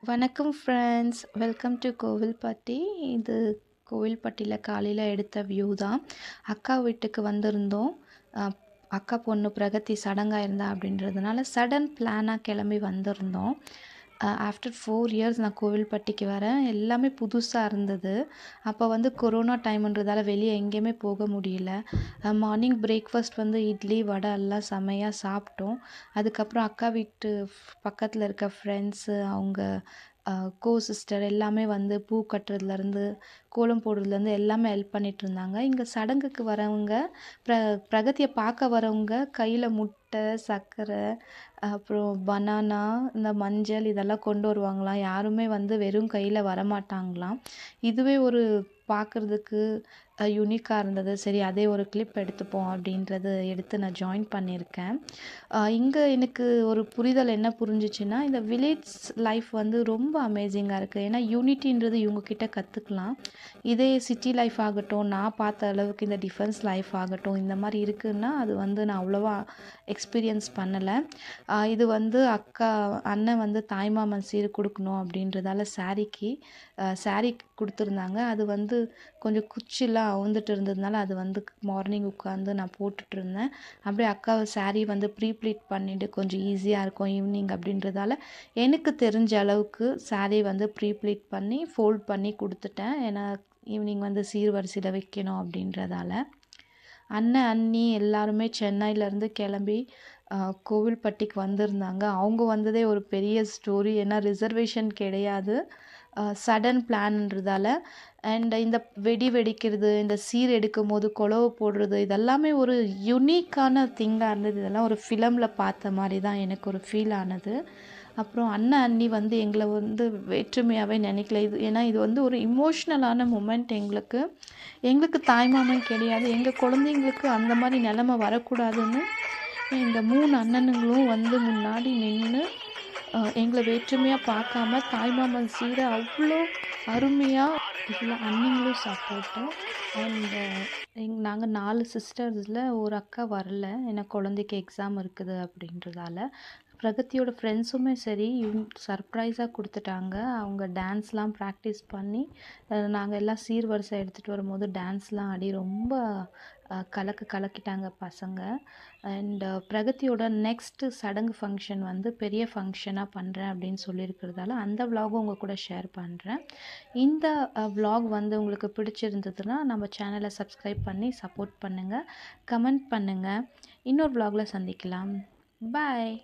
வணக்கம் friends. Welcome to Kovilpatti. இது கோவில்பட்டியில் காலையில் எடுத்த வியூ தான். அக்கா வீட்டுக்கு வந்திருந்தோம். அ அக்கா பொண்ணு பிரகதி சடங்காயிருந்தா அப்படின்றதுனால சடன் பிளானாக கிளம்பி வந்திருந்தோம். ஆஃப்டர் 4 இயர்ஸ் நான் கோவில்பட்டிக்கு வரேன். எல்லாமே புதுசாக இருந்தது. அப்போ வந்து கொரோனா டைம்ன்றதால வெளியே எங்கேயுமே போக முடியல. மார்னிங் பிரேக்ஃபாஸ்ட் வந்து இட்லி, வடை எல்லாம் செம்மையாக சாப்பிட்டோம். அதுக்கப்புறம் அக்கா வீட்டு பக்கத்தில் இருக்க ஃப்ரெண்ட்ஸு, அவங்க சிஸ்டர் எல்லாமே வந்து பூ கட்டுறதுலேருந்து, கோலம் போடுறதுலேருந்து எல்லாமே ஹெல்ப் பண்ணிகிட்ருந்தாங்க. இங்கே சடங்குக்கு வரவங்க, பிர பிரகதியை பார்க்க வரவங்க கையில் முட்டை, சர்க்கரை, அப்புறம் பனானா, இந்த மஞ்சள் இதெல்லாம் கொண்டு வருவாங்களாம். யாருமே வந்து வெறும் கையில் வரமாட்டாங்களாம். இதுவே ஒரு பார்க்குறதுக்கு யுனிக்காக இருந்தது. சரி, அதே ஒரு கிளிப் எடுத்துப்போம் அப்படின்றது எடுத்து நான் ஜாயின் பண்ணியிருக்கேன். இங்கே எனக்கு ஒரு புரிதல் என்ன புரிஞ்சிச்சுன்னா, இந்த வில்லேஜ் லைஃப் வந்து ரொம்ப அமேசிங்காக இருக்குது. ஏன்னா யூனிட்டின்றது இவங்கக்கிட்ட கற்றுக்கலாம். இதே சிட்டி லைஃப் ஆகட்டும், நான் பார்த்த அளவுக்கு இந்த டிஃபென்ஸ் லைஃப் ஆகட்டும், இந்த மாதிரி இருக்குதுன்னா அது வந்து நான் அவ்வளோவா எக்ஸ்பீரியன்ஸ் பண்ணலை. இது வந்து அண்ணன் வந்து தாய்மாமன் சீர் கொடுக்கணும் அப்படின்றதால சாரீ கொடுத்துருந்தாங்க. அது வந்து கொஞ்சம் குச்சிலாம் அவுந்துட்டு இருந்ததுனால அது வந்து மார்னிங் உட்காந்து நான் போட்டுட்ருந்தேன். அப்படியே அக்காவை சாரீ வந்து ப்ளீட் பண்ணிவிட்டு கொஞ்சம் ஈஸியாக இருக்கும் ஈவினிங் அப்படின்றதால எனக்கு தெரிஞ்ச அளவுக்கு சாரீ வந்து ப்ளீட் பண்ணி ஃபோல்ட் பண்ணி கொடுத்துட்டேன். ஏன்னா ஈவினிங் வந்து சீர்வரிசையில் வைக்கணும் அப்படின்றதால. அண்ணன், அண்ணி எல்லாருமே சென்னையிலேருந்து கிளம்பி கோவில்பட்டிக்கு வந்திருந்தாங்க. அவங்க வந்ததே ஒரு பெரிய ஸ்டோரி. ஏன்னா ரிசர்வேஷன் கிடையாது. சடன் பிளான்ன்றதால. அண்ட் இந்த வெடிக்கிறது, இந்த சீர் எடுக்கும்போது குலவை போடுறது, இதெல்லாமே ஒரு யுனிக்கான திங்காக இருந்தது. இதெல்லாம் ஒரு ஃபிலிமில் பார்த்த மாதிரி தான் எனக்கு ஒரு ஃபீல் ஆனது. அப்புறம் அண்ணன், அண்ணி வந்து எங்களை வந்து வேற்றுமையாகவே நினைக்கல. ஏன்னா இது வந்து ஒரு இமோஷ்னலான மூமெண்ட் எங்களுக்கு. எங்களுக்கு தாய்மாமன் கிடையாது. எங்கள் குழந்தைங்களுக்கு அந்த மாதிரி நிலமை வரக்கூடாதுன்னு இந்த 3 அண்ணனுங்களும் வந்து முன்னாடி நின்று எங்களை வேற்றுமையாக பார்க்காம தாய்மாமன் சீரை அவ்வளோ அருமையாக இதில் அண்ணிங்களும் சப்போர்ட்டு. அண்ட் நாங்கள் 4 சிஸ்டர்ஸில் ஒரு அக்கா வரல. ஏன்னா குழந்தைக்கு எக்ஸாம் இருக்குது அப்படின்றதால. பிரகதியோட ஃப்ரெண்ட்ஸுமே சரி, சர்ப்ரைஸாக கொடுத்துட்டாங்க. அவங்க டான்ஸ்லாம் ப்ராக்டிஸ் பண்ணி நாங்கள் எல்லாம் சீர்வரிசை எடுத்துகிட்டு வரும்போது டான்ஸ்லாம் ஆடி ரொம்ப கலக்கிட்டாங்க பசங்க. அண்ட் பிரகதியோட நெக்ஸ்ட்டு சடங்கு ஃபங்க்ஷன் வந்து பெரிய ஃபங்க்ஷனாக பண்ணுறேன் அப்படின்னு சொல்லியிருக்கிறதால அந்த விலாகும் உங்கள் கூட ஷேர் பண்ணுறேன். இந்த விலாக் வந்து உங்களுக்கு பிடிச்சிருந்ததுன்னா நம்ம சேனலை சப்ஸ்கிரைப் பண்ணி சப்போர்ட் பண்ணுங்கள், கமெண்ட் பண்ணுங்கள். இன்னொரு விலாகில் சந்திக்கலாம். பாய்.